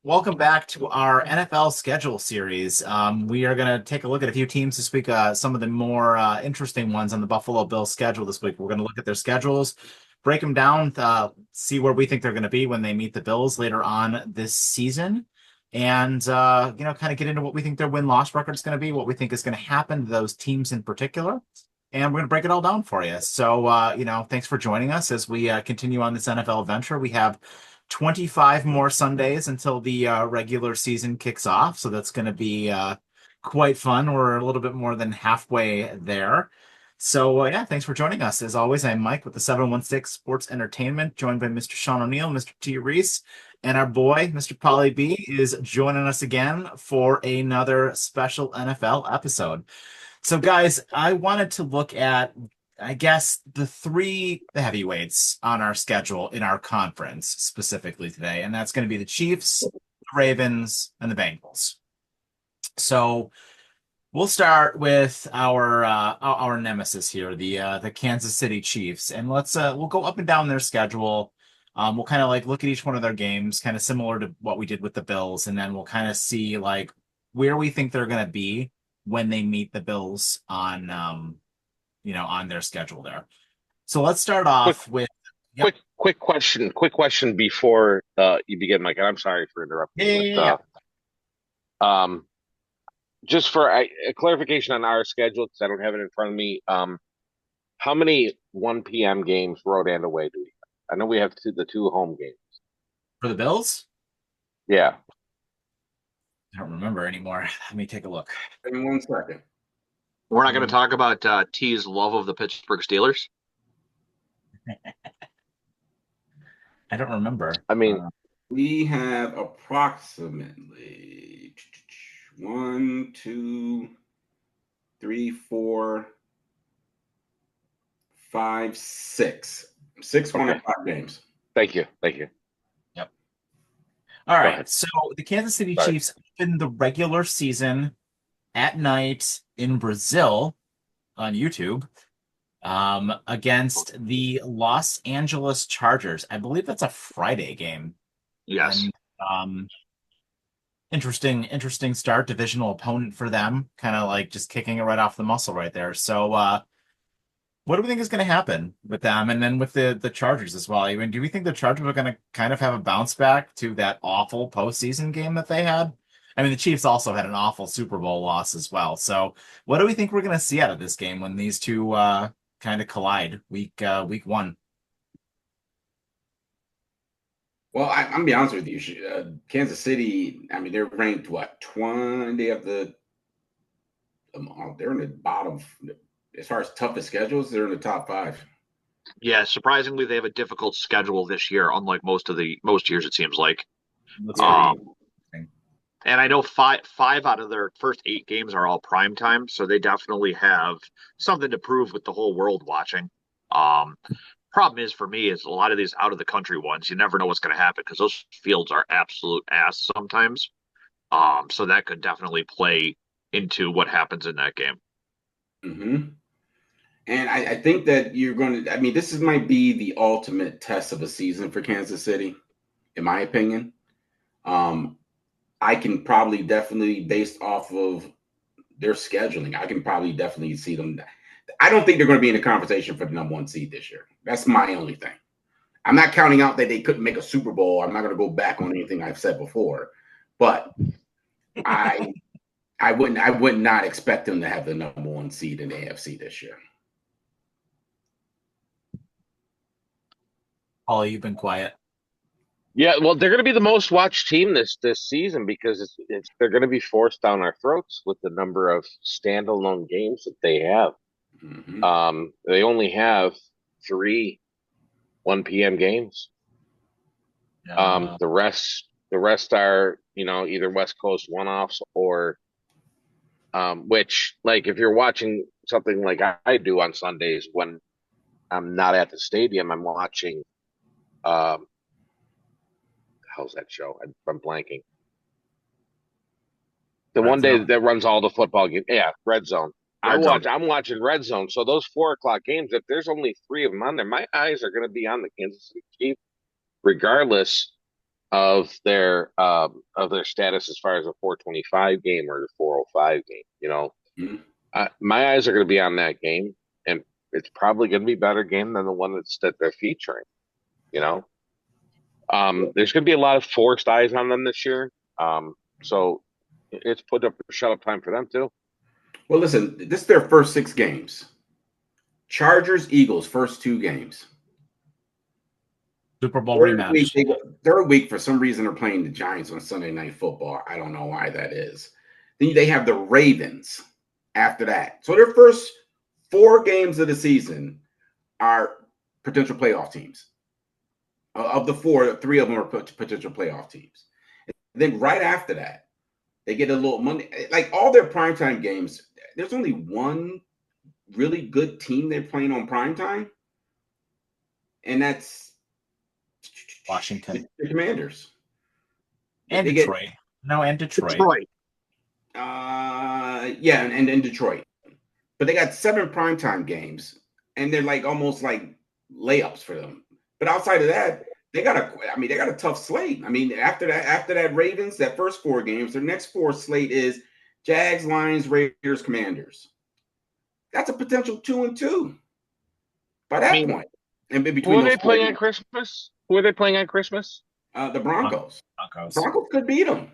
Welcome back to our NFL schedule series. We are going to take a look at a few teams this week, some of the more interesting ones on the Buffalo Bills schedule this week. We're going to look at their schedules, break them down, see where we think they're going to be when they meet the Bills later on this season, and kind of get into what we think their win-loss record is going to be, what we think is going to happen to those teams in particular. And we're going to break it all down for you. So, thanks for joining us as we continue on this NFL adventure. We have 25 more Sundays until the regular season kicks off. So that's going to be quite fun. We're a little bit more than halfway there. So, thanks for joining us. As always, I'm Mike with the 716 Sports Entertainment, joined by Mr. Sean O'Neill, Mr. T. Reese, and our boy, Mr. Paulie B, is joining us again for another special NFL episode. So, guys, I wanted to look at, I guess, the three heavyweights on our schedule in our conference specifically today, and that's going to be the Chiefs, the Ravens, and the Bengals. So we'll start with our nemesis here, the Kansas City Chiefs, and we'll go up and down their schedule. We'll kind of like look at each one of their games, kind of similar to what we did with the Bills, and then we'll kind of see like where we think they're going to be when they meet the Bills on on their schedule there. So let's start Quick, off with yep. quick question before you begin, Mike. And I'm sorry for Yeah, interrupting yeah, you, yeah, yeah. but just for a clarification on our schedule, because I don't have it in front of me. How many 1 p.m. games, road and away, do we have? I know we have the two home games. For the Bills? Yeah. I don't remember anymore. Let me take a look. In 1 second. We're not going to talk about T's love of the Pittsburgh Steelers. I don't remember. I mean, We have approximately 1, 2, 3, 4, 5, 6. 6 Okay. 1-5 games. Thank you. Thank you. Yep. All Go right. ahead. So the Kansas City Sorry. Chiefs open the regular season at night in Brazil on YouTube against the Los Angeles Chargers. I believe that's a Friday game. Yes. And interesting start, divisional opponent for them, kind of like just kicking it right off the muscle right there. So what do we think is going to happen with them and then with the Chargers as well? I mean, do we think the Chargers are going to kind of have a bounce back to that awful postseason game that they had? I mean, the Chiefs also had an awful Super Bowl loss as well. So what do we think we're going to see out of this game when these two kind of collide week one? Well, I'm gonna be honest with you. Kansas City, I mean, they're ranked what 20? They have they're in the bottom as far as toughest schedules. They're in the top 5. Yeah, surprisingly, they have a difficult schedule this year, unlike most years, it seems like. That's Um, pretty interesting. and I know five out of their first 8 games are all prime time, so they definitely have something to prove with the whole world watching. Problem is for me is a lot of these out of the country ones, you never know what's going to happen because those fields are absolute ass sometimes. So that could definitely play into what happens in that game. Mm-hmm. And I think that you're going to. I mean, might be the ultimate test of a season for Kansas City, in my opinion. I can probably definitely, based off of their scheduling, I can probably definitely see them. I don't think they're going to be in the conversation for the number 1 seed this year. That's my only thing. I'm not counting out that they couldn't make a Super Bowl. I'm not going to go back on anything I've said before, but I would not expect them to have the number 1 seed in the AFC this year. Paulie, you've been quiet. Yeah, well, they're going to be the most watched team this season because they're going to be forced down our throats with the number of standalone games that they have. Mm-hmm. They only have 3 1 p.m. games. The rest are either West Coast one-offs or which, like, if you're watching something like I do on Sundays when I'm not at the stadium, I'm watching how's that show? I'm blanking. The Red one day Zone. that runs all the football games. Yeah, Red Zone. Red Zone. I'm watching Red Zone. So those 4 o'clock games, if there's only 3 of them on there, my eyes are going to be on the Kansas City Chiefs, regardless of their status as far as a 425 game or the 405 game. Mhm. My eyes are going to be on that game, and it's probably going to be a better game than the one that they're featuring. You know, there's going to be a lot of forced eyes on them this year. So it's put up shut up time for them too. Well, listen, this is their first 6 games. Chargers, Eagles, first 2 games. Super Bowl Third week, rematch. third week, for some reason, they're playing the Giants on Sunday Night Football. I don't know why that is. Then they have the Ravens after that. So their first 4 games of the season are potential playoff teams. Of the 4, 3 of them are potential playoff teams. And then right after that, they get a little money. Like all their primetime games, there's only one really good team they're playing on primetime, and that's Washington. the Commanders. And They Detroit. No, and Detroit. Detroit. Yeah, and Detroit. But they got 7 primetime games, and they're like almost like layups for them. But outside of that, they got a tough slate. I mean, after that Ravens, that first 4 games, their next 4 slate is Jags, Lions, Raiders, Commanders. That's a potential 2-2 by that point. And in Who between are they those 4 playing on games, Christmas? Who are they playing on Christmas? the Broncos. Broncos. Broncos could beat them.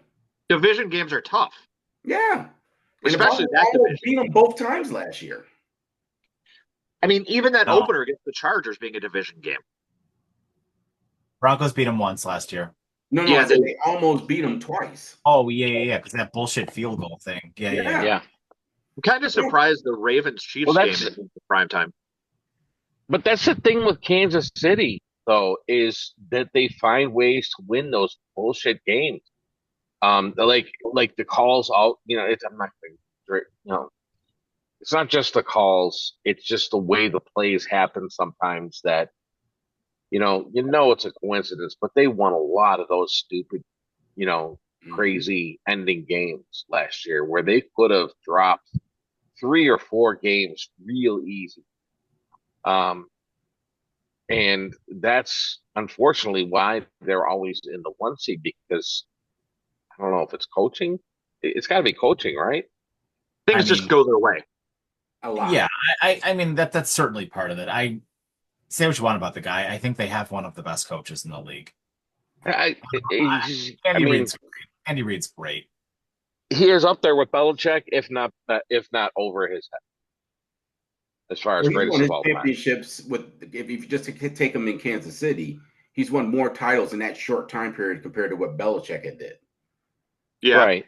Division games are tough. Yeah. And the Especially Broncos that almost division. beat them both times last year. I mean, even that No. opener against the Chargers being a division game. Broncos beat them once last year. No, Yeah, I said they almost beat them twice. Oh, yeah, because that bullshit field goal thing. Yeah. Yeah. I'm kind of surprised the Ravens Chiefs Well, game that's- isn't prime time. But that's the thing with Kansas City, though, is that they find ways to win those bullshit games. Like the calls out. I'm not going to, it's not just the calls. It's just the way the plays happen sometimes that, it's a coincidence, but they won a lot of those stupid, crazy ending games last year where they could have dropped 3 or 4 games real easy. And that's unfortunately why they're always in the 1 seed, because I don't know if it's coaching. It's got to be coaching, right? Things just go their way. A lot. Yeah, I mean that's certainly part of it. I say what you want about the guy. I think they have one of the best coaches in the league. Andy Reid's great. He is up there with Belichick, if not over his head, as far as Well, he's greatest won his of all time. championships if you just take him in Kansas City, he's won more titles in that short time period compared to what Belichick had did. Yeah. Right.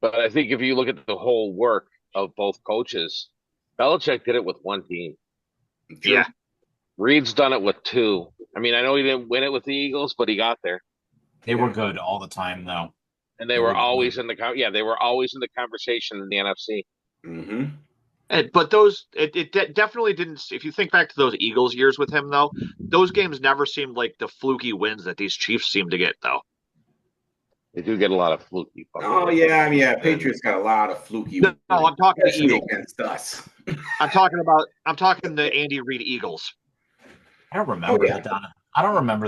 But I think if you look at the whole work of both coaches, Belichick did it with 1 team. True. Yeah. Reid's done it with 2. I mean, I know he didn't win it with the Eagles, but he got there. They were good all the time, though. And they were always in the conversation in the NFC. Mm-hmm. But it definitely didn't. If you think back to those Eagles years with him, though, those games never seemed like the fluky wins that these Chiefs seem to get, though. They do get a lot of fluky. Oh yeah. Patriots got a lot of fluky. No, I'm talking the especially Eagles against us. I'm talking the Andy Reid Eagles. I don't remember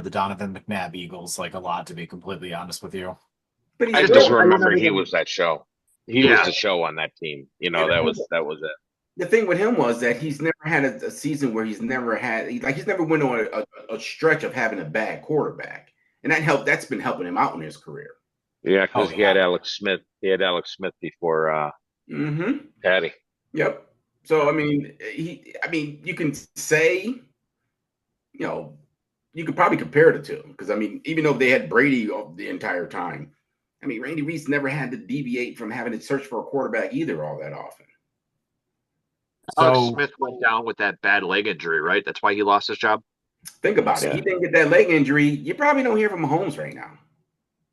the Donovan McNabb Eagles like a lot, to be completely honest with you. But I just remember he was that show. He was the show on that team. That was it. The thing with him was that he's never had a season where he's never went on a stretch of having a bad quarterback, and that's been helping him out in his career. Yeah, because he had Alex Smith. He had Alex Smith before Patty. Yep. So I mean, you can say, you could probably compare the two, because I mean, even though they had Brady the entire time, I mean, Randy Reed's never had to deviate from having to search for a quarterback either all that often. Alex Smith went down with that bad leg injury, right? That's why he lost his job. Think about it. He didn't get that leg injury. You probably don't hear from Mahomes right now.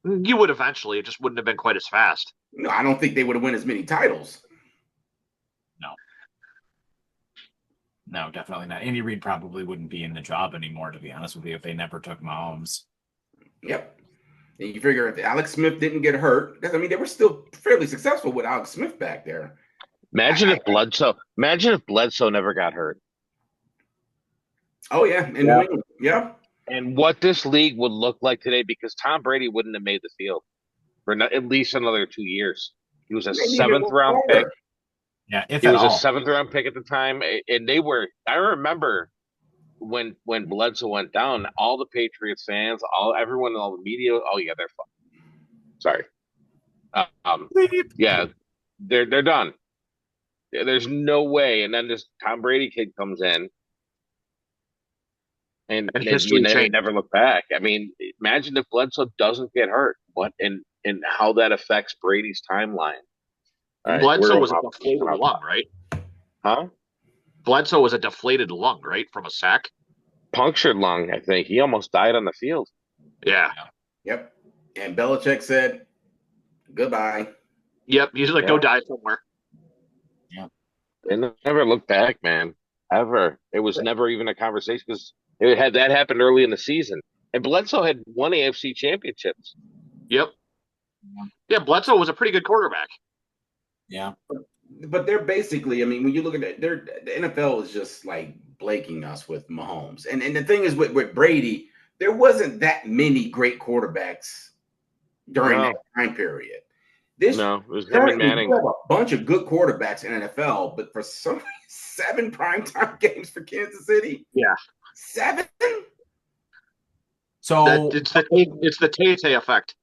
You would eventually. It just wouldn't have been quite as fast. No, I don't think they would have won as many titles. No, definitely not. Andy Reid probably wouldn't be in the job anymore, to be honest with you, if they never took Mahomes. Yep. And you figure if Alex Smith didn't get hurt, because I mean, they were still fairly successful with Alex Smith back there. Imagine if Bledsoe never got hurt. Oh yeah, in New England. Yeah. And what this league would look like today, because Tom Brady wouldn't have made the field for at least another 2 years. He was a Maybe even seventh round pick. longer. Yeah, if He at was a all. seventh round pick at the time, and they were. I remember when Bledsoe went down, all the Patriots fans, everyone, all the media. Oh yeah, they're fine. Sorry. Yeah, they're done. There's no way. And then this Tom Brady kid comes in, and And you history changed. never look back. I mean, imagine if Bledsoe doesn't get hurt, what and how that affects Brady's timeline. All And right, we're Bledsoe going was a deflated off. lung, right? Huh? Bledsoe was a deflated lung, right, from a sack. Punctured lung, I think. He almost died on the field. Yeah. Yep. And Belichick said, goodbye. Yep. He's like, go Yeah. die somewhere. They never looked back, man. Ever. It was never even a conversation because it had that happened early in the season. And Bledsoe had won AFC championships. Yep. Yeah, Bledsoe was a pretty good quarterback. Yeah. But they're basically, I mean, when you look at it, the NFL is just like blanking us with Mahomes. And the thing is with Brady, there wasn't that many great quarterbacks during that time period. It was him and Manning. You have a bunch of good quarterbacks in NFL, but for some reason, 7 primetime games for Kansas City. Yeah. 7? So it's the Tay effect.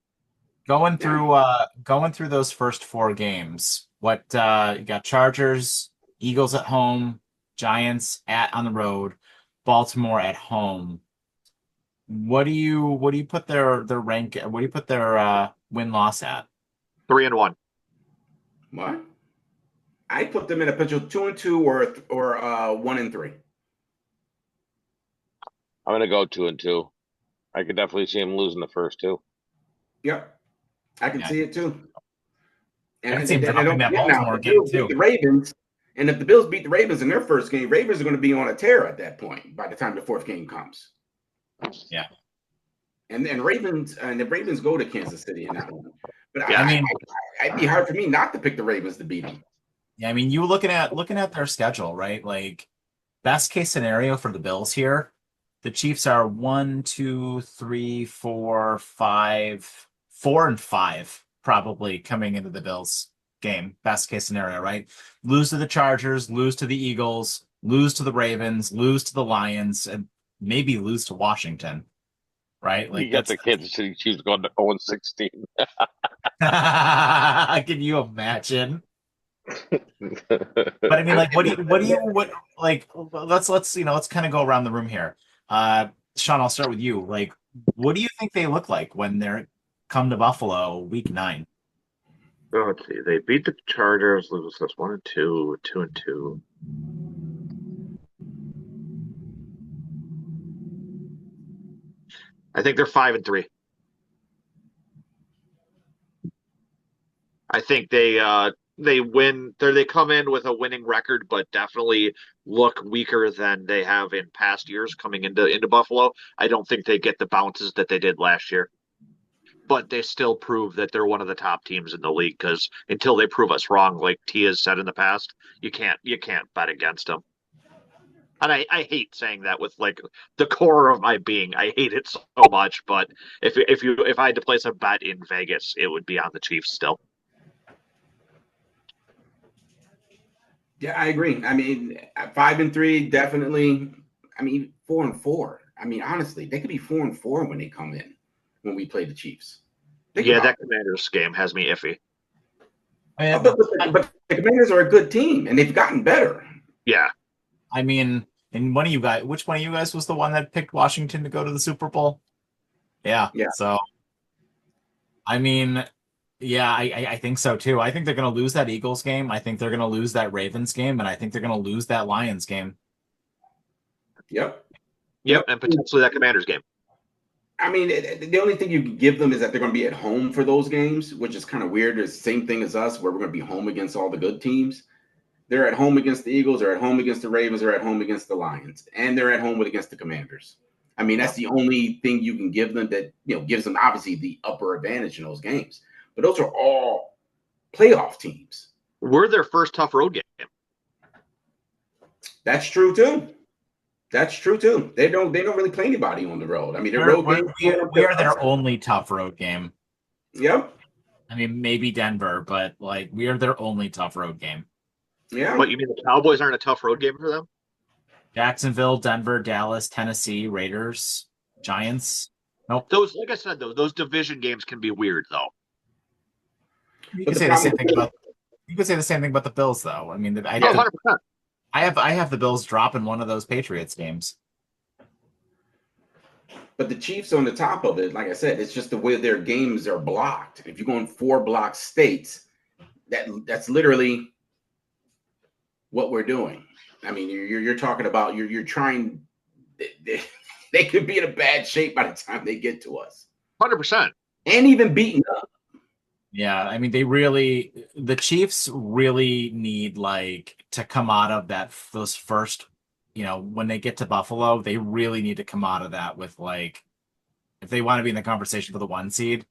Going through those first 4 games, what you got? Chargers, Eagles at home, Giants on the road, Baltimore at home. What do you put their rank? What do you put their win-loss at? 3-1. What? I put them in a potential 2-2 or 1-3. I'm gonna go 2-2. I could definitely see him losing the first 2. Yep. I can see it too. And I can see him dropping that Baltimore game too. The Ravens, and if the Bills beat the Ravens in their first game, Ravens are going to be on a tear at that point by the time the 4th game comes. Yeah. And the Ravens go to Kansas City in that one. But yeah, I mean, it'd be hard for me not to pick the Ravens to beat them. Yeah, I mean, you looking at their schedule, right? Like, best case scenario for the Bills here, the Chiefs are 1, 2, 3, 4, 5, 4 and 5 probably coming into the Bills game. Best case scenario, right? Lose to the Chargers, lose to the Eagles, lose to the Ravens, lose to the Lions, and maybe lose to Washington. Right? Like, you got the Kansas City Chiefs going to 0-16. Can you imagine? But I mean, like, let's kind of go around the room here. Sean, I'll start with you. Like, what do you think they look like when they're come to Buffalo week 9? Oh, let's see. They beat the Chargers. Lose this 1-2, 2-2. I think they're 5-3. I think they win. They come in with a winning record, but definitely look weaker than they have in past years coming into Buffalo. I don't think they get the bounces that they did last year, but they still prove that they're one of the top teams in the league. Because until they prove us wrong, like T has said in the past, you can't bet against them. And I hate saying that with like the core of my being. I hate it so much. But if I had to place a bet in Vegas, it would be on the Chiefs still. Yeah, I agree. I mean, 5-3, definitely. I mean, 4-4. I mean, honestly, they could be 4-4 when they come in when we play the Chiefs. That Commanders game has me iffy. But the Commanders are a good team, and they've gotten better. Yeah. I mean, and which one of you guys was the one that picked Washington to go to the Super Bowl? Yeah. So, I mean, yeah, I think so too. I think they're going to lose that Eagles game. I think they're going to lose that Ravens game, and I think they're going to lose that Lions game. Yep. And potentially that Commanders game. I mean, the only thing you can give them is that they're going to be at home for those games, which is kind of weird. It's the same thing as us, where we're going to be home against all the good teams. They're at home against the Eagles, they're at home against the Ravens, they're at home against the Lions, and they're at home against the Commanders. I mean, that's the only thing you can give them that, gives them obviously the upper advantage in those games. But those are all playoff teams. We're their first tough road game. That's true too. That's true too. They don't really play anybody on the road. I mean, their road games. We are their only tough road game. Yep. I mean, maybe Denver, but like we are their only tough road game. Yeah. What, you mean the Cowboys aren't a tough road game for them? Jacksonville, Denver, Dallas, Tennessee, Raiders, Giants. Nope. Those, like I said, those division games can be weird though. You But can the say the same problem thing about the Bills, though. I mean, Oh, 100%. I have the Bills dropping one of those Patriots games. But the Chiefs on the top of it, like I said, it's just the way their games are blocked. If you go in 4 block states, that's literally what we're doing. I mean, you're talking about you're trying. They could be in a bad shape by the time they get to us. 100%. And even beaten up. Yeah, I mean, the Chiefs really need like to come out of those first, when they get to Buffalo, they really need to come out of that with like, if they want to be in the conversation for the 1 seed,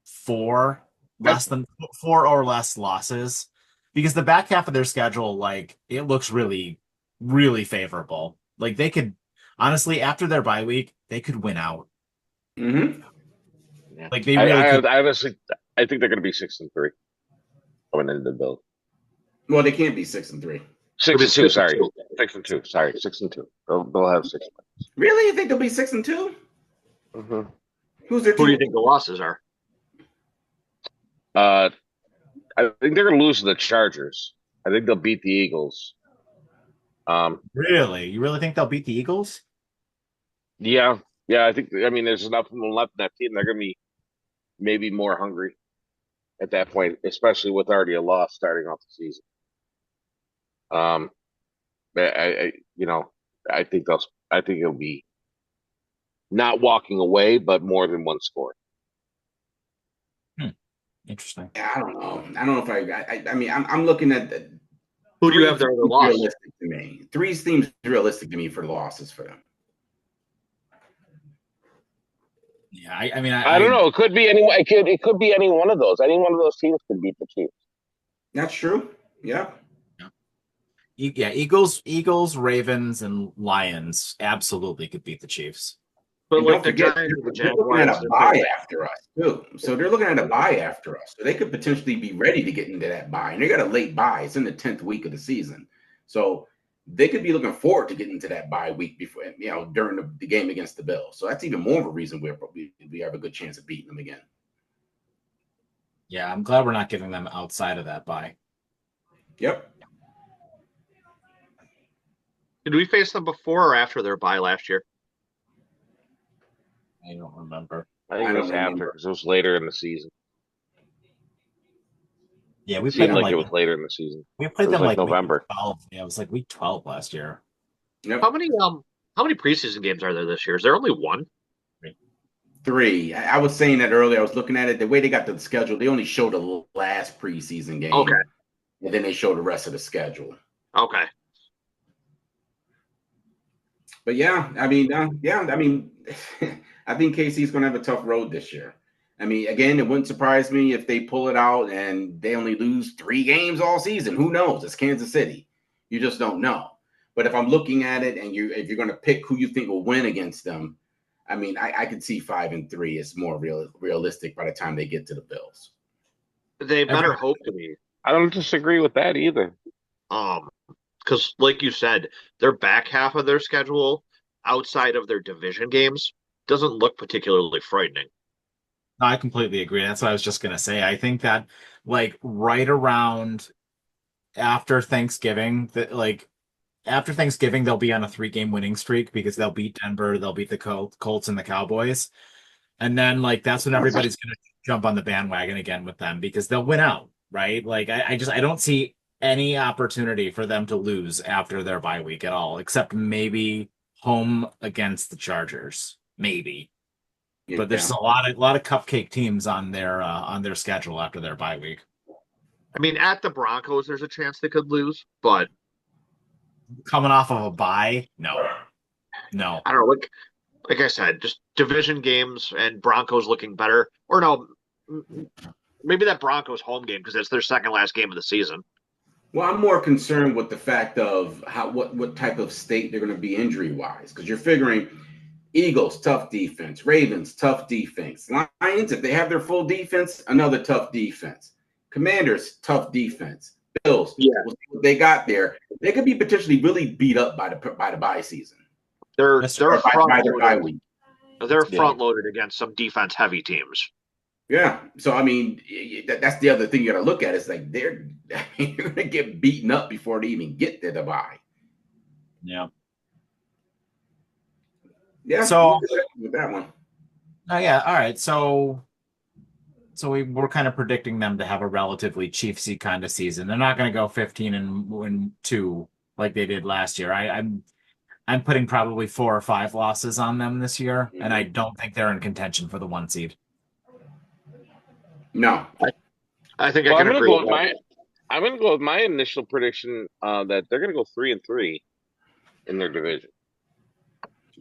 4 or less losses, because the back half of their schedule, like it looks really, really favorable. Like they could, honestly, after their bye week, they could win out. Mm-hmm. Yeah. Like they really could. I honestly, I think they're going to be 6-3 coming into the Bills. Well, they can't be 6-3. 6-2, sorry. 6-2, sorry. 6-2. They'll have 6. Really? You think they'll be 6-2? Mm-hmm. Who's their team? Who do you think the losses are? I think they're going to lose to the Chargers. I think they'll beat the Eagles. Really? You really think they'll beat the Eagles? Yeah. I think, I mean, there's enough of them left in that team. They're going to be maybe more hungry at that point, especially with already a loss starting off the season. I think it'll be not walking away, but more than one score. Interesting. I don't know. I don't know if I mean, I'm looking at Who do you have their other loss? Realistic to me. 3 seems realistic to me for the losses for them. Yeah, I mean, I don't know. It could be any. It could be any one of those. Any one of those teams could beat the Chiefs. That's true. Yeah. Yeah, Eagles, Ravens, and Lions absolutely could beat the Chiefs. But And like don't the forget, Giants, the they're looking at Jaguars, a bye after us too. So they're looking at a bye after us. So they could potentially be ready to get into that bye. And they got a late bye. It's in the 10th week of the season. So they could be looking forward to getting into that bye week before, during the game against the Bills. So that's even more of a reason we have a good chance of beating them again. Yeah, I'm glad we're not giving them outside of that bye. Yep. did we face them before or after their bye last year? I don't remember. I think I it don't was remember. after because it was later in the season. Yeah, we It played seemed them like it was later in the season. we played It them was like like November. week 12. Yeah, it was like week 12 last year. Yep. How many preseason games are there this year? Is there only one? 3. I was saying that earlier. I was looking at it. The way they got the schedule, they only showed the last preseason game. Okay. And then they show the rest of the schedule. Okay. But yeah, I mean, I think KC's going to have a tough road this year. I mean, again, it wouldn't surprise me if they pull it out and they only lose 3 games all season. Who knows? It's Kansas City. You just don't know. But if I'm looking at it and if you're going to pick who you think will win against them, I mean, I could see 5-3 is more realistic by the time they get to the Bills. They better hope to be. I don't disagree with that either. Because like you said, their back half of their schedule outside of their division games doesn't look particularly frightening. No, I completely agree. That's what I was just gonna say. I think that like right around after Thanksgiving, after Thanksgiving, they'll be on a 3-game winning streak because they'll beat Denver, they'll beat the Colts and the Cowboys. And then like that's when everybody's gonna jump on the bandwagon again with them because they'll win out, right? Like I don't see any opportunity for them to lose after their bye week at all, except maybe home against the Chargers. Maybe. Yeah. But there's a lot of cupcake teams on their schedule after their bye week. I mean, at the Broncos, there's a chance they could lose, but Coming off of a bye, no. I don't know. Like I said, just division games and Broncos looking better. Or no, maybe that Broncos home game because it's their second last game of the season. Well, I'm more concerned with the fact of what type of state they're going to be injury wise, because you're figuring Eagles tough defense, Ravens tough defense, Lions if they have their full defense, another tough defense, Commanders tough defense, Bills. Yeah, We'll see what they got there. They could be potentially really beat up by the bye season That's they're or front by their bye loaded. week. They're Yeah. front loaded against some defense heavy teams. Yeah. So I mean, that's the other thing you got to look at. Is like they're going to get beaten up before they even get to the bye. Yeah. Yeah. So, with that one. oh yeah, all right. So we're kind of predicting them to have a relatively Chiefsy kind of season. They're not going to go 15-2 like they did last year. I'm putting probably 4 or 5 losses on them this year, and I don't think they're in contention for the 1 seed. No. I think Well, I I'm can gonna agree go with with that. I'm gonna go with my initial prediction that they're gonna go 3-3 in their division.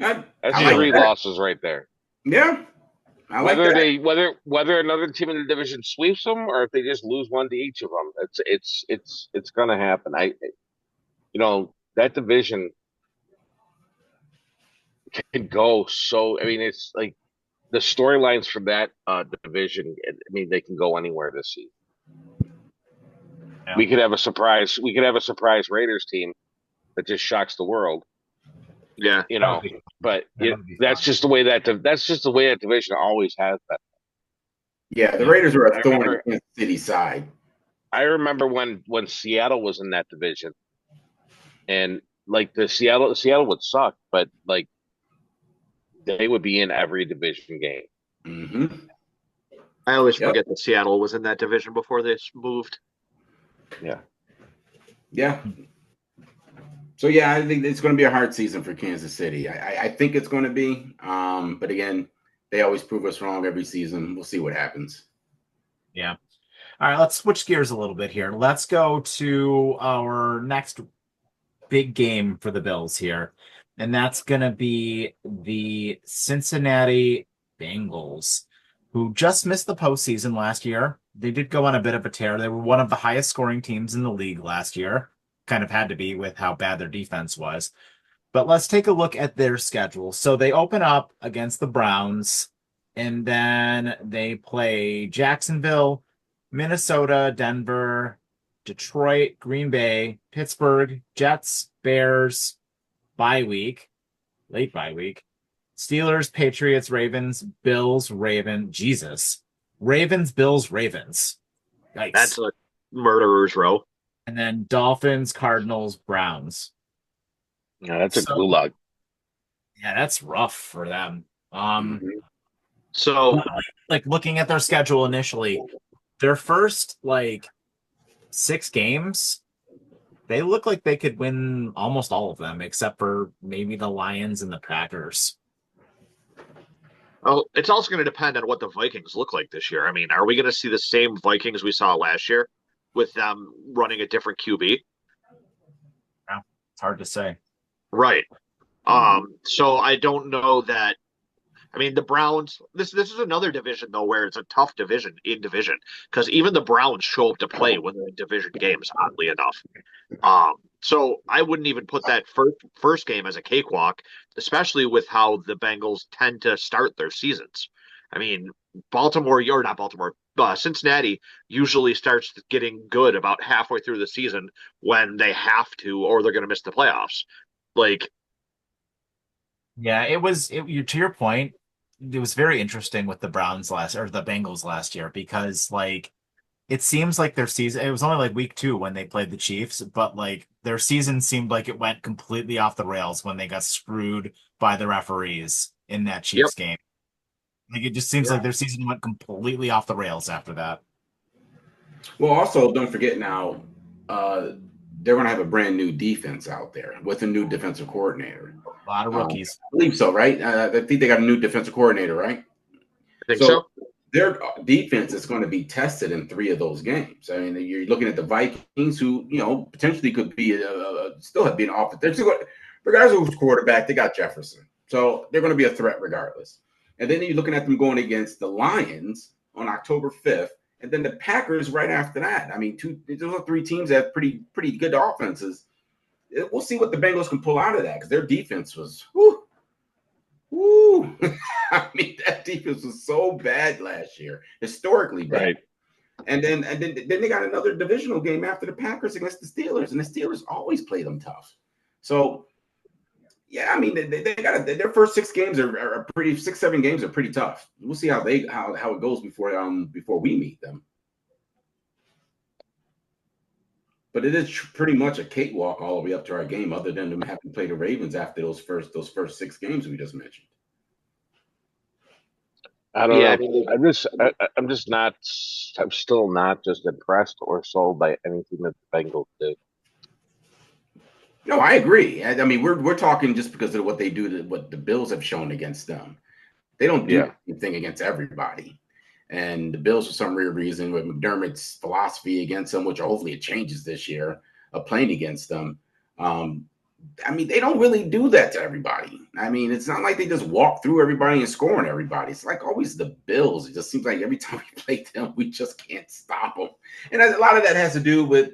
I That's like 3 that. losses right there. Yeah. I like Whether that. whether another team in the division sweeps them or if they just lose one to each of them, it's gonna happen. That division can go so. I mean, it's like the storylines for that division. I mean, they can go anywhere this season. Yeah. We could have a surprise. We could have a surprise Raiders team that just shocks the world. Yeah. But That would be that's fun. just the way that division always has been. Yeah, the Yeah. Raiders are I a thorn in remember Kansas City's side. I remember when Seattle was in that division, and like the Seattle would suck, but like they would be in every division game. Mm-hmm. I always Yep. forget that Seattle was in that division before they moved. Yeah. Yeah. So yeah, I think it's going to be a hard season for Kansas City. I think it's going to be. But again, they always prove us wrong every season. We'll see what happens. Yeah. All right, let's switch gears a little bit here. Let's go to our next big game for the Bills here. And that's going to be the Cincinnati Bengals, who just missed the postseason last year. They did go on a bit of a tear. They were one of the highest scoring teams in the league last year. Kind of had to be with how bad their defense was. But let's take a look at their schedule. So they open up against the Browns, and then they play Jacksonville, Minnesota, Denver, Detroit, Green Bay, Pittsburgh, Jets, Bears, bye week, late bye week, Steelers, Patriots, Ravens, Bills, Ravens, Bills, Ravens. Yikes. That's a murderer's row. And then Dolphins, Cardinals, Browns. Yeah, that's a gulag. Yeah, that's rough for them. So like looking at their schedule initially, their first 6 games, they look like they could win almost all of them, except for maybe the Lions and the Packers. oh, it's also going to depend on what the Vikings look like this year. I mean, are we going to see the same Vikings we saw last year with them running a different QB? Yeah, it's hard to say. Right. So I don't know that. I mean, the Browns. This is another division though, where it's a tough division in division because even the Browns show up to play when they're in division games. Oddly enough, so I wouldn't even put that first game as a cakewalk, especially with how the Bengals tend to start their seasons. I mean, Cincinnati usually starts getting good about halfway through the season when they have to, or they're going to miss the playoffs. Like, Yeah, to your point, it was very interesting with the Bengals last year because it seems like their season, it was only week 2 when they played the Chiefs, but their season seemed like it went completely off the rails when they got screwed by the referees in that Chiefs game. It just seems like their season went completely off the rails after that. Well, also don't forget now, they're going to have a brand new defense out there with a new defensive coordinator. A lot of rookies. I believe so, right? I think they got a new defensive coordinator, right? I think so. Their defense is going to be tested in 3 of those games. I mean, you're looking at the Vikings, who potentially could be still have been off. Regardless of who's quarterback, they got Jefferson, so they're going to be a threat regardless. And then you're looking at them going against the Lions on October 5th, and then the Packers right after that. I mean, those are three teams that have pretty good offenses. We'll see what the Bengals can pull out of that because their defense was whoo. I mean, that defense was so bad last year, historically bad. Right. And then they got another divisional game after the Packers against the Steelers, and the Steelers always play them tough. So, yeah, I mean, they got their first 6 games are pretty 6-7 games are pretty tough. We'll see how it goes before we meet them. But it is pretty much a cakewalk all the way up to our game, other than them having to play the Ravens after those first 6 games we just mentioned. I don't Yeah, I know. mean, I'm still not just impressed or sold by anything that the Bengals did. No, I agree. I mean, we're talking just because of what they do to what the Bills have shown against them. They don't do anything against everybody. And the Bills, for some weird reason, with McDermott's philosophy against them, which hopefully it changes this year, of playing against them. I mean, they don't really do that to everybody. I mean, it's not like they just walk through everybody and score on everybody. It's like always the Bills. It just seems like every time we play them, we just can't stop them. And a lot of that has to do with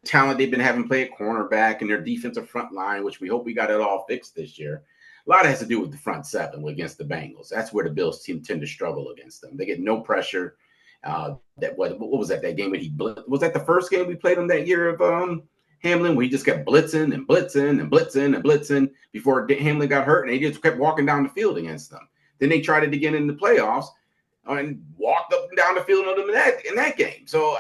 talent they've been having play at cornerback and their defensive front line, which we hope we got it all fixed this year. A lot of it has to do with the front seven against the Bengals. That's where the Bills team tend to struggle against them. They get no pressure. What was that game when was that the first game we played them that year of Hamlin, where he just kept blitzing and blitzing and blitzing and blitzing before Hamlin got hurt, and they just kept walking down the field against them. Then they tried it again in the playoffs and walked up and down the field on them in that game. So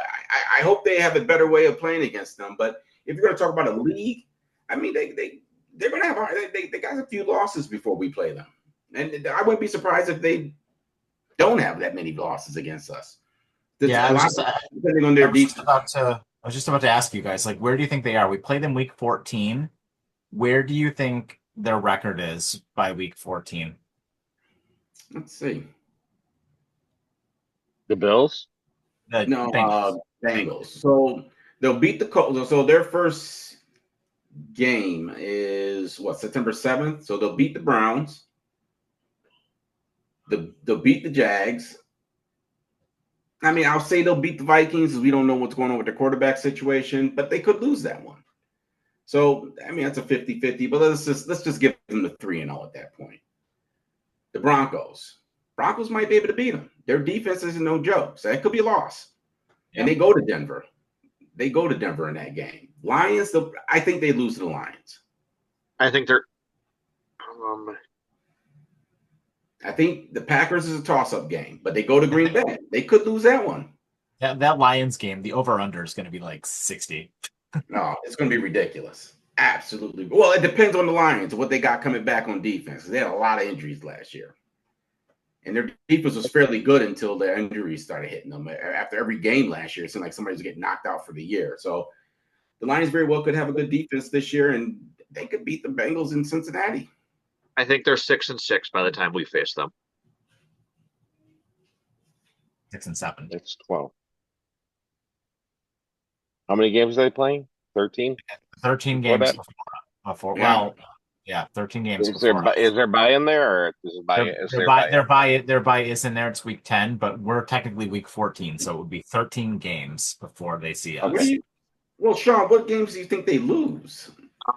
I hope they have a better way of playing against them. But if you're going to talk about a league, I mean, they're going to have they got a few losses before we play them, and I wouldn't be surprised if they don't have that many losses against us. Yeah, depending on their defense. I was just about to ask you guys, like, where do you think they are? We play them week 14. Where do you think their record is by week 14? Let's see. The Bills? Bengals. So they'll beat the Colts. So their first game is September 7th. So they'll beat the Browns. They'll beat the Jags. I mean, I'll say they'll beat the Vikings because we don't know what's going on with their quarterback situation, but they could lose that one. So, I mean, that's a 50-50, but let's just give them the 3-0 at that point. The Broncos might be able to beat them. Their defense is no joke, so that could be a loss. Yeah. And they go to Denver. They go to Denver in that game. Lions, I think they lose to the Lions. I think they're I think the Packers is a toss-up game, but they go to Green Bay. They could lose that one. That Lions game, the over-under is going to be like 60. No, it's going to be ridiculous. Absolutely. Well, it depends on the Lions, what they got coming back on defense. They had a lot of injuries last year. And their defense was fairly good until their injuries started hitting them. After every game last year, it seemed like somebody was getting knocked out for the year. So the Lions very well could have a good defense this year, and they could beat the Bengals in Cincinnati. I think they're 6-6 by the time we face them. 6-7. It's 12. How many games are they playing? 13? 13 games before. Yeah. Well, yeah, 13 games. Is there buy in there, or is their buy is in there? It's week 10, but we're technically week 14, so it would be 13 games before they see us. Well, Sean, what games do you think they lose?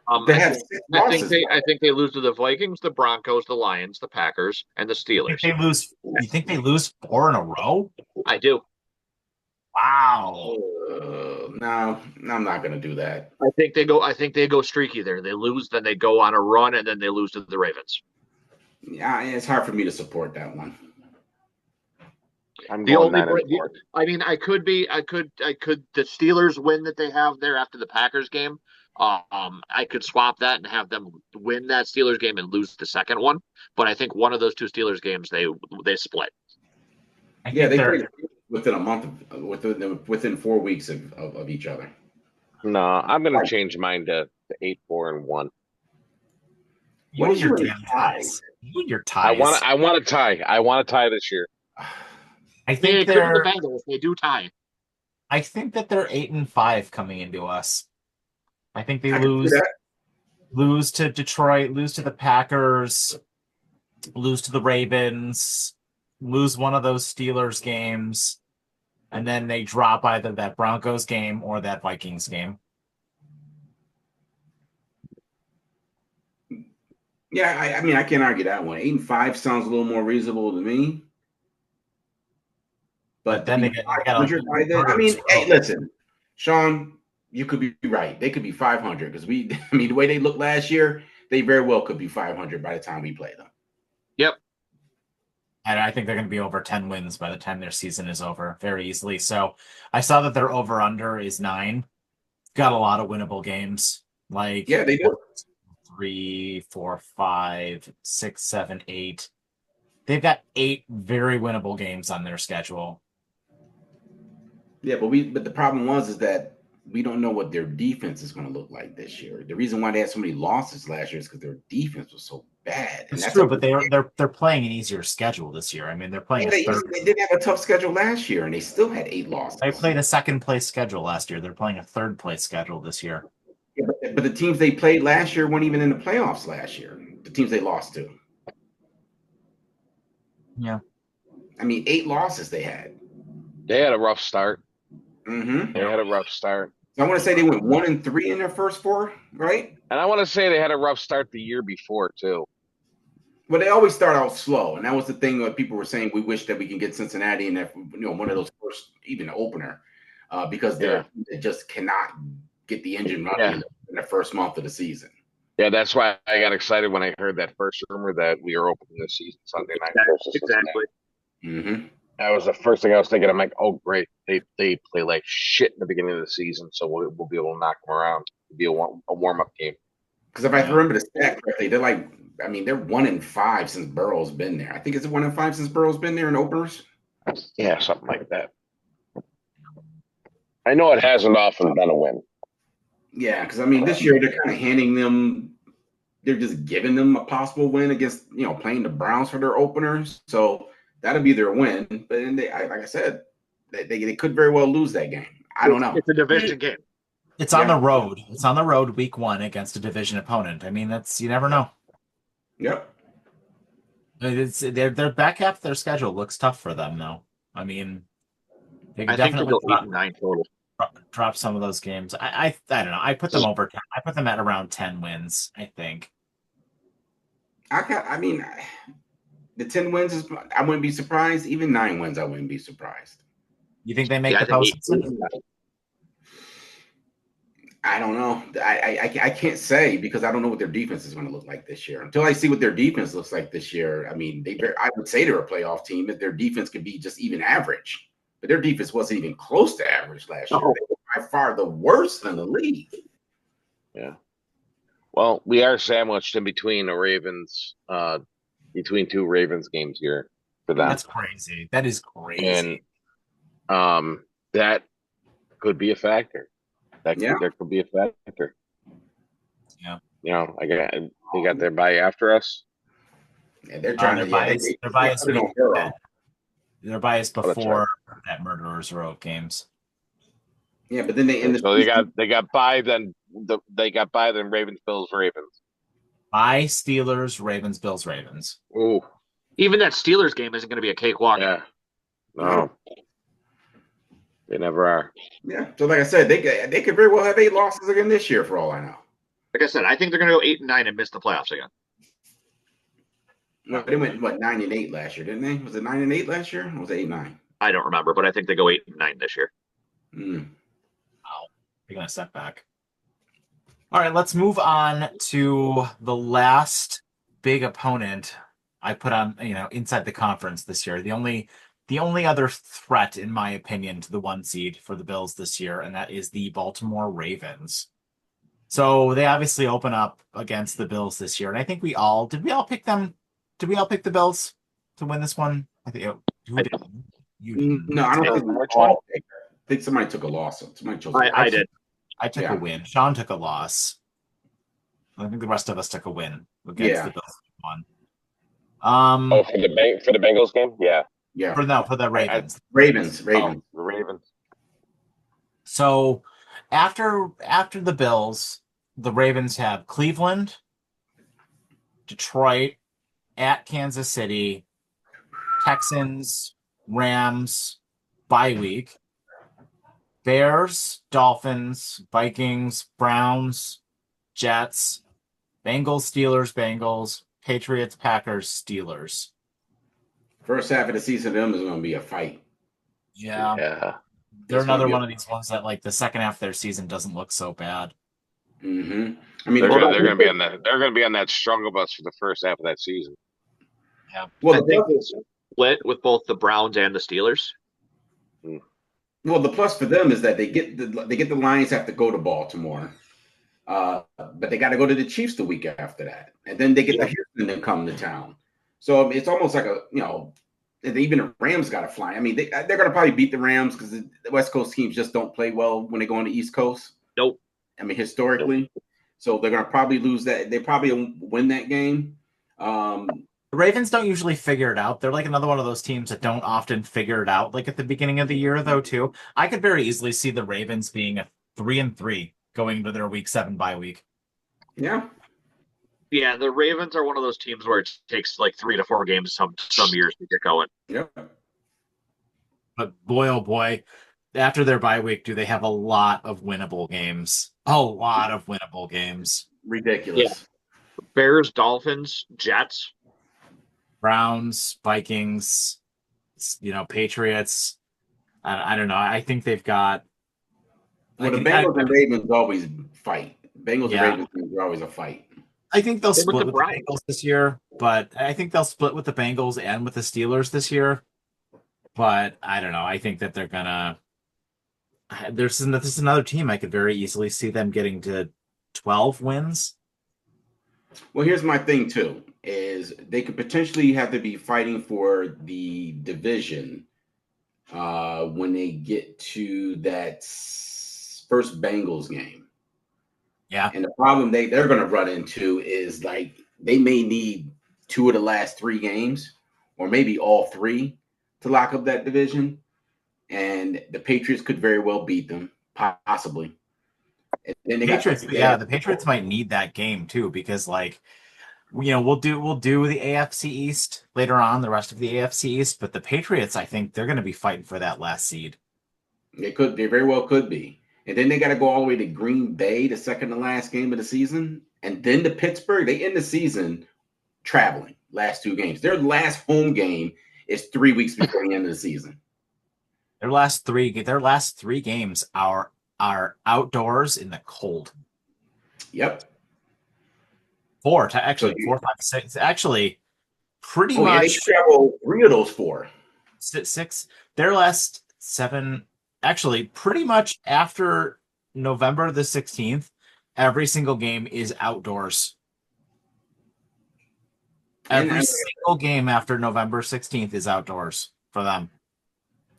I think they lose to the Vikings, the Broncos, the Lions, the Packers, and the Steelers. You think they lose 4 in a row? I do. Wow. No, I'm not going to do that. I think they go streaky there. They lose, then they go on a run, and then they lose to the Ravens. Yeah, it's hard for me to support that one. I mean, I could. The Steelers win that they have there after the Packers game. I could swap that and have them win that Steelers game and lose the second one. But I think one of those two Steelers games they split. Yeah, they played within a month, within 4 weeks of each other. No, I'm going to change mine to 8-4-1. What is your ties? Your ties. I want a tie. I want a tie this year. I think they're the Bengals. They do tie. I think that they're 8-5 coming into us. I think they lose to Detroit, lose to the Packers, lose to the Ravens, lose one of those Steelers games. and then they drop either that Broncos game or that Vikings game. Yeah, I mean, I can't argue that one. 8-5 sounds a little more reasonable to me. But to then be they got 500 by then, I mean, hey, listen, Sean, you could be right. They could be 500 because I mean, the way they looked last year, they very well could be 500 by the time we play them. Yep. And I think they're going to be over 10 wins by the time their season is over very easily. So I saw that their over-under is 9. Got a lot of winnable games. Like, yeah, they do. 3, 4, 5, 6, 7, 8. They've got 8 very winnable games on their schedule. Yeah, but the problem is that we don't know what their defense is going to look like this year. The reason why they had so many losses last year is because their defense was so bad. And It's true, but they're playing an easier schedule this year. I mean, they're playing they did have a tough schedule last year, and they still had 8 losses. They played a second place schedule last year. They're playing a third place schedule this year. Yeah, but the teams they played last year weren't even in the playoffs last year. The teams they lost to. Yeah. I mean, 8 losses they had. They had a rough start. Mm-hmm. They had a rough start. So I want to say they went 1-3 in their first 4, right? And I want to say they had a rough start the year before too. Well, they always start out slow, and that was the thing that people were saying. We wish that we can get Cincinnati in that, one of those first, even opener, because they just cannot get the engine running in the first month of the season. Yeah, that's why I got excited when I heard that first rumor that we are opening the season Sunday night. Exactly. Mm-hmm. That was the first thing I was thinking. I'm like, oh, great. They play like shit in the beginning of the season, so we'll be able to knock them around. It'll be a warm-up game. Because if I remember the stat correctly, they're 1-5 since Burrow's been there. I think it's 1-5 since Burrow's been there in openers. Yeah, something like that. I know it hasn't often been a win. Yeah, because I mean, this year they're kind of handing them. They're just giving them a possible win against playing the Browns for their openers. So that'll be their win. But then like I said, they could very well lose that game. I don't know. It's a division game. It's on the road. It's on the road week 1 against a division opponent. I mean, you never know. Yep. It's their back half of their schedule looks tough for them, though. I mean, they can definitely go 8-9 total. Drop some of those games. I don't know. I put them over 10. I put them at around 10 wins, I think. I mean, the 10 wins is. I wouldn't be surprised. Even 9 wins, I wouldn't be surprised. You think they make the postseason? I don't know. I can't say because I don't know what their defense is going to look like this year. Until I see what their defense looks like this year, I mean, I would say they're a playoff team if their defense could be just even average. But their defense wasn't even close to average last year. They were by far the worst in the league. Yeah. Well, we are sandwiched in between between 2 Ravens games here for them. That's crazy. That is crazy. And that could be a factor. There could be a factor. Yeah. They got their bye after us. And they're trying to they're biased. They're biased before that Murderers Row games. Yeah, but then they got bye then Ravens, Bills, Ravens. Bye Steelers, Ravens, Bills, Ravens. Ooh. Even that Steelers game isn't going to be a cakewalk. Yeah. No. They never are. Yeah. So like I said, they could very well have 8 losses again this year for all I know. Like I said, I think they're going to go 8-9 and miss the playoffs again. No, they went 9-8 last year, didn't they? Was it 9-8 last year? Or was it 8-9? I don't remember, but I think they go 8-9 this year. Wow. They're going to step back. All right, let's move on to the last big opponent I put on, inside the conference this year. The only other threat, in my opinion, to the 1 seed for the Bills this year, and that is the Baltimore Ravens. So they obviously open up against the Bills this year, and I think did we all pick them? Did we all pick the Bills to win this one? I think who did? You did. No, I don't think we all. I think somebody took a loss. Somebody chose. I did. I took a win. Sean took a loss. I think the rest of us took a win against the Bills. One. For the Bengals game, yeah. For the Ravens. Ravens. The Ravens. So after the Bills, the Ravens have Cleveland, Detroit, at Kansas City, Texans, Rams, bye week. Bears, Dolphins, Vikings, Browns, Jets, Bengals, Steelers, Bengals, Patriots, Packers, Steelers. First half of the season, them is going to be a fight. Yeah. Yeah. They're It's gonna another be one of these ones that like the second half of their season doesn't look so bad. Mm-hmm. I mean, They're Well, gonna be on that. They're gonna be on that struggle bus for the first half of that season. Yeah. well, I the think plus, it's split with both the Browns and the Steelers. well, the plus for them is that they get the Lions have to go to Baltimore, but they got to go to the Chiefs the week after that, and then they get the Houston to come to town. So it's almost like even the Rams got to fly. I mean, they're going to probably beat the Rams because the West Coast teams just don't play well when they go on the East Coast. Nope. I mean, historically, so they're going to probably lose that. They probably win that game. The Ravens don't usually figure it out. They're like another one of those teams that don't often figure it out. Like at the beginning of the year, though, too. I could very easily see the Ravens being a 3-3 going into their week 7 bye week. Yeah. Yeah, the Ravens are one of those teams where it takes like 3 to 4 games some years to get going. Yep. But boy, oh boy, after their bye week, do they have a lot of winnable games? A lot of winnable games. Ridiculous. Bears, Dolphins, Jets. Browns, Vikings, Patriots. I don't know. I think they've got. Well, the Bengals and Ravens always fight. Bengals Yeah. and Ravens are always a fight. I think they'll Same with split the with the Bengals this year, but I think they'll split with the Bengals and with the Steelers this year. But I don't know. I think that they're gonna. This is another team I could very easily see them getting to 12 wins. Well, here's my thing too: is they could potentially have to be fighting for the division when they get to that first Bengals game. Yeah. And the problem they're going to run into is like they may need 2 of the last 3 games, or maybe all 3, to lock up that division. And the Patriots could very well beat them, possibly. And then they the Patriots might need that game too, because we'll do the AFC East later on, the rest of the AFC East, but the Patriots, I think they're going to be fighting for that last seed. They very well could be. And then they got to go all the way to Green Bay, the second to last game of the season, and then to Pittsburgh. They end the season traveling last 2 games. Their last home game is 3 weeks before the end of the season. Their last three games are outdoors in the cold. Yep. 4, 5, 6. Actually, pretty much. They travel 3 of those 4. 6. Their last 7. Actually, pretty much after November the 16th, every single game is outdoors. Every single game after November 16th is outdoors for them.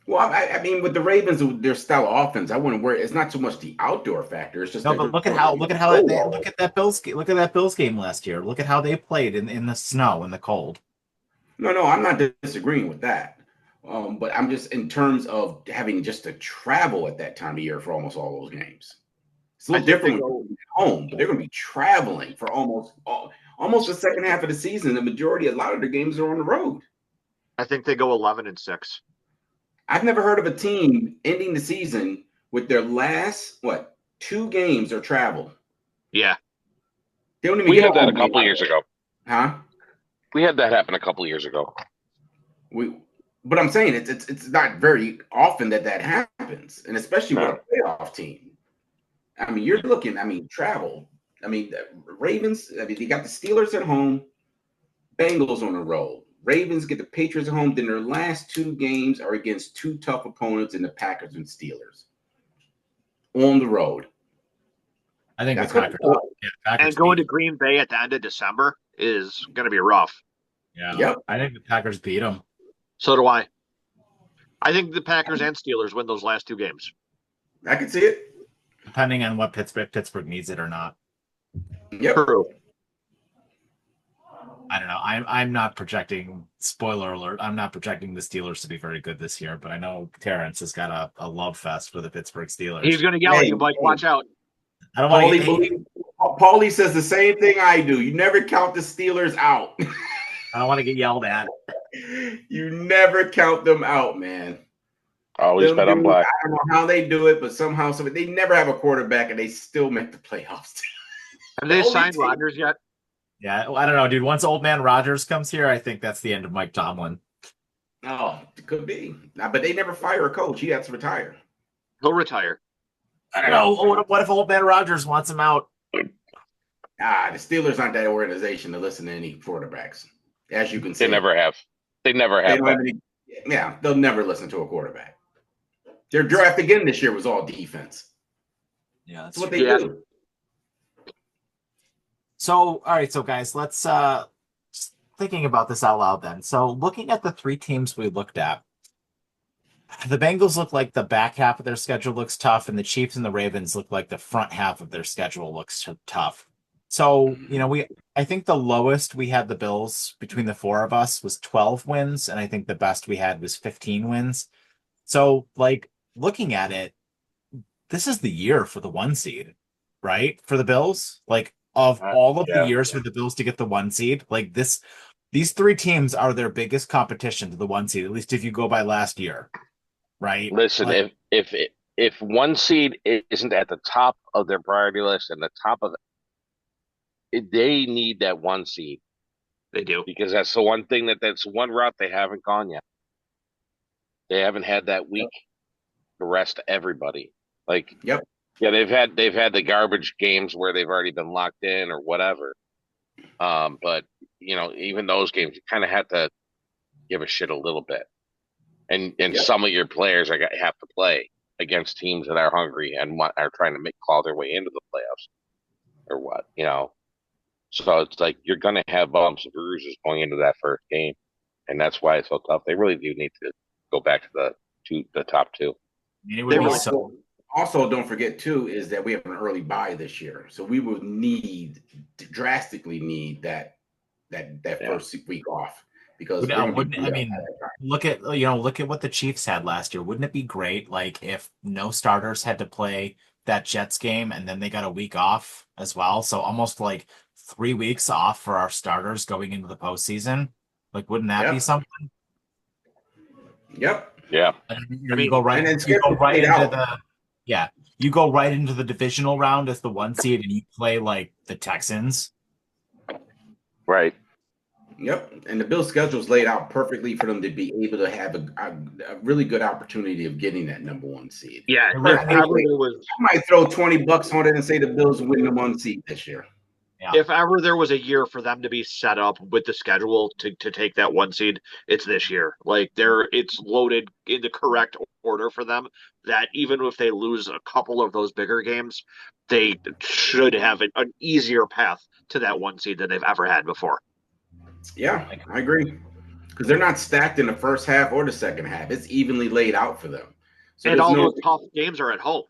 Well, I mean, with the Ravens, their style of offense, I wouldn't worry. It's not so much the outdoor factor. It's just no. But look at that Bills game last year. Look at how they played in the snow and the cold. No, I'm not disagreeing with that. But I'm just in terms of having just to travel at that time of year for almost all those games. It's a little different at home, but they're going to be traveling for almost the second half of the season. A lot of their games are on the road. I think they go 11-6. I've never heard of a team ending the season with their last 2 games or travel. Yeah, They don't even we had that a couple years ago. Huh? We had that happen a couple years ago. But I'm saying it's not very often that happens, and especially with a playoff team. I mean, you're looking. I mean, travel. I mean, Ravens. I mean, they got the Steelers at home, Bengals on the road. Ravens get the Patriots at home. Then their last 2 games are against 2 tough opponents in the Packers and Steelers on the road. I think That's the Packers and going to Green Bay at the end of December is going to be rough. Yeah. Yep. I think the Packers beat them. So do I. I think the Packers and Steelers win those last 2 games. I can see it. Depending on what Pittsburgh needs it or not. Yep. True. I don't know. I'm not projecting. Spoiler alert! I'm not projecting the Steelers to be very good this year. But I know Terrence has got a love fest for the Pittsburgh Steelers. He's going to yell at you, Mike. Watch out. I don't want to. Paulie says the same thing I do. You never count the Steelers out. I don't want to get yelled at. You never count them out, man. Always bet on black. I don't know how they do it, but somehow, they never have a quarterback and they still make the playoffs. Have The they only signed team- Rodgers yet? Yeah, I don't know, dude. Once old man Rogers comes here, I think that's the end of Mike Tomlin. Oh, it could be. But they never fire a coach. He has to retire. He'll retire. I don't know. What if old man Rogers wants him out? The Steelers aren't that organization to listen to any quarterbacks, as you can see. They never have. They never They have. don't have any, yeah, they'll never listen to a quarterback. Their draft again this year was all defense. Yeah, That's what they do. So, all right, so guys, let's just thinking about this out loud then. So, looking at the three teams we looked at, the Bengals look like the back half of their schedule looks tough, and the Chiefs and the Ravens look like the front half of their schedule looks tough. So, I think the lowest we had the Bills between the four of us was 12 wins, and I think the best we had was 15 wins. So, like, looking at it, this is the year for the one seed, right? For the Bills, like, of all of the years for the Bills to get the one seed, like these three teams are their biggest competition to the one seed, at least if you go by last year, right? Listen, like, if one seed isn't at the top of their priority list and the top of it, they need that one seed. They do. Because that's the one thing that's one route they haven't gone yet. They haven't had that week to rest everybody. Like, Yep. Yeah, they've had the garbage games where they've already been locked in or whatever. But even those games, you kind of have to give a shit a little bit. And some of your players have to play against teams that are hungry and are trying to claw their way into the playoffs or what, So it's like you're going to have bumps and bruises going into that first game, and that's why it's so tough. They really do need to go back to the top two. It would be so. Also, don't forget too is that we have an early bye this year, so we will drastically need that first week off because look at what the Chiefs had last year. Wouldn't it be great, like if no starters had to play that Jets game and then they got a week off as well? So almost like 3 weeks off for our starters going into the postseason. Like, wouldn't that be something? Yep. Yeah. You go right into the divisional round as the one seed and you play like the Texans. Right. Yep. And the Bills' schedule is laid out perfectly for them to be able to have a really good opportunity of getting that number one seed. Yeah. I might throw $20 on it and say the Bills will win the one seed this year. Yeah. If ever there was a year for them to be set up with the schedule to take that one seed, it's this year. Like it's loaded in the correct order for them that even if they lose a couple of those bigger games, they should have an easier path to that one seed than they've ever had before. Yeah, I agree. Because they're not stacked in the first half or the second half. It's evenly laid out for them. So and all those tough games are at home.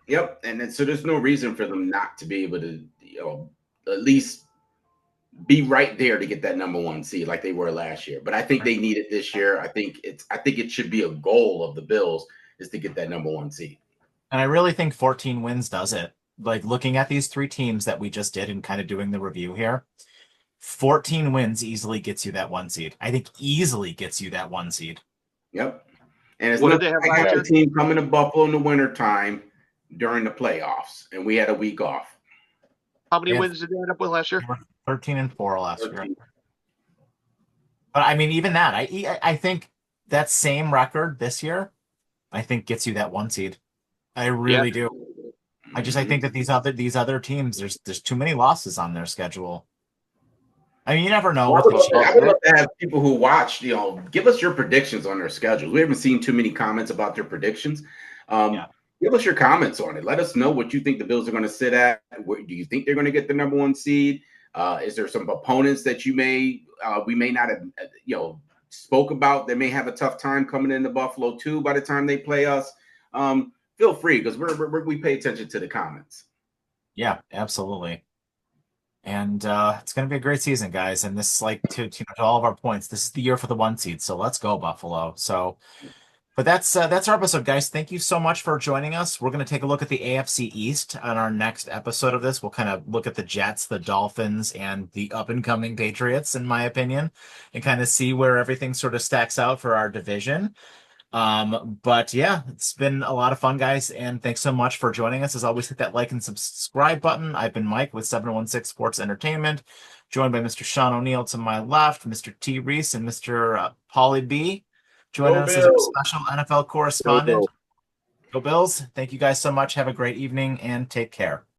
Yep. And so there's no reason for them not to be able to, at least be right there to get that number one seed like they were last year. But I think they need it this year. I think it should be a goal of the Bills is to get that number one seed. And I really think 14 wins does it. Like looking at these three teams that we just did and kind of doing the review here, 14 wins easily gets you that one seed. I think easily gets you that one seed. Yep. And it's not like a team coming to Buffalo in the wintertime during the playoffs, and we had a week off. How many wins did they end up with last year? 13-4 last year. But I mean, even that, I think that same record this year, I think gets you that one seed. I really do. I think that these other teams, there's too many losses on their schedule. I mean, you never know. I would love to have people who watch, give us your predictions on their schedules. We haven't seen too many comments about their predictions. Give us your comments on it. Let us know what you think the Bills are going to sit at. Where, do you think they're going to get the number one seed? Is there some opponents that we may not have, spoke about that may have a tough time coming into Buffalo too by the time they play us? Feel free because we pay attention to the comments. Yeah, absolutely. And it's going to be a great season, guys. And this, like to all of our points, this is the year for the one seed. So let's go, Buffalo. But that's our episode, guys. Thank you so much for joining us. We're going to take a look at the AFC East on our next episode of this. We'll kind of look at the Jets, the Dolphins, and the up-and-coming Patriots, in my opinion, and kind of see where everything sort of stacks out for our division. But yeah, it's been a lot of fun, guys, and thanks so much for joining us. As always, hit that like and subscribe button. I've been Mike with 716 Sports Entertainment, joined by Mr. Sean O'Neill to my left, Mr. T. Reese, and Mr. Paulie B. Joining Go us as our Bills. special NFL Go correspondent. Bills. Go Bills. Thank you guys so much. Have a great evening and take care.